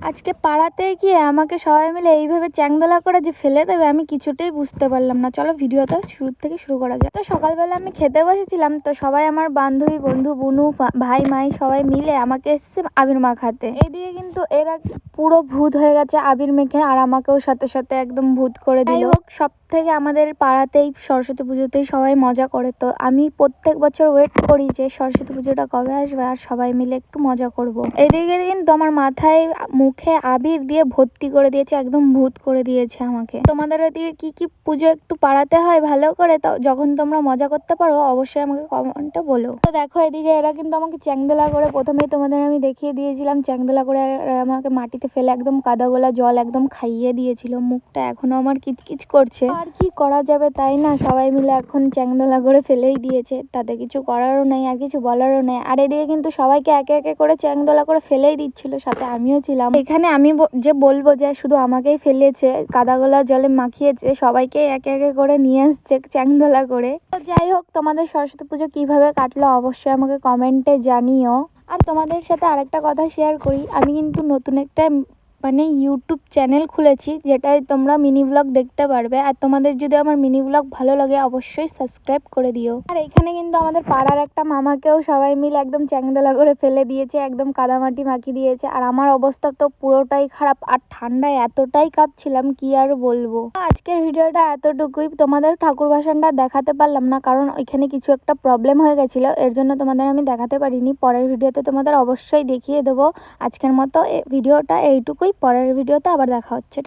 আজকে পাড়াতে গিয়ে আমাকে সবাই মিলে এইভাবে চ্যাংদোলা করে যে ফেলে দেবে আমি কিছুতেই বুঝতে পারলাম না। চলো ভিডিওটা শুরু থেকে শুরু করা যায়। তো সকালবেলা আমি খেতে বসেছিলাম, তো সবাই আমার বান্ধবী, বন্ধু, বুনু, ভাই, মাই সবাই মিলে আমাকে এসছে আবির মাখাতে। এইদিকে কিন্তু এরা পুরো ভূত হয়ে গেছে আবির মেখে, আর আমাকেও সাথে সাথে একদম ভূত করে দিল। যাই হোক, সব থেকে আমাদের পাড়াতেই সরস্বতী পুজোতেই সবাই মজা করে, তো আমি প্রত্যেক বছর ওয়েট করি যে সরস্বতী পুজোটা কবে আসবে আর সবাই মিলে একটু মজা করব। এইদিকে কিন্তু আমার মাথায় মুখে আবির দিয়ে ভর্তি করে দিয়েছে, একদম ভূত করে দিয়েছে আমাকে। তোমাদের ওইদিকে কি কি পুজো একটু পাড়াতে হয় ভালো করে, তো যখন তোমরা মজা করতে পারো অবশ্যই আমাকে কমেন্টে বলো। তো দেখো এদিকে এরা কিন্তু আমাকে চ্যাংদোলা করে, প্রথমেই তোমাদের আমি দেখিয়ে দিয়েছিলাম চ্যাংদোলা করে আমাকে মাটিতে ফেলে একদম কাদা গোলা জল একদম খাইয়ে দিয়েছিল। মুখটা এখনো আমার কিচকিচ করছে, আর কি করা যাবে তাই না, সবাই মিলে এখন চ্যাংদোলা করে ফেলেই দিয়েছে, তাতে কিছু করারও নেই আর কিছু বলারও নেই। আর এদিকে কিন্তু সবাইকে একে একে করে চ্যাংদোলা করে ফেলেই দিচ্ছিল, সাথে আমিও ছিলাম এখানে। আমি যে বলবো যে শুধু আমাকেই ফেলেছে, কাদাগোলা জলে মাখিয়েছে, সবাইকে একে একে করে নিয়ে আসছে চ্যাংদোলা করে। তো যাই হোক, তোমাদের সরস্বতী পুজো কিভাবে কাটলো অবশ্যই আমাকে কমেন্টে জানিও। আর তোমাদের সাথে আরেকটা কথা শেয়ার করি, আমি কিন্তু নতুন একটা ইউটিউব চ্যানেল খুলেছি, যেটায় তোমরা মিনি ব্লগ দেখতে পারবে। আর তোমাদের যদি আমার মিনি ব্লগ ভালো লাগে অবশ্যই সাবস্ক্রাইব করে দিও। আর এখানে কিন্তু আমাদের পাড়ার একটা মামাকেও সবাই মিলে একদম চ্যাংদোলা করে ফেলে দিয়েছে, একদম কাদামাটি মাখিয়ে দিয়েছে। আর আমার অবস্থা তো পুরোটাই খারাপ, আর ঠান্ডায় এতটাই কাঁপছিলাম কি আর বলবো। আজকের ভিডিওটা এতটুকুই, তোমাদের ঠাকুর ভাসানটা দেখাতে পারলাম না, কারণ ওইখানে কিছু একটা প্রবলেম হয়ে গেছিলো, এর জন্য তোমাদের আমি দেখাতে পারিনি। পরের ভিডিওতে তোমাদের অবশ্যই দেখিয়ে দেবো। আজকের মতো ভিডিওটা এইটুকুই, পরের ভিডিওতে আবার দেখা হচ্ছে।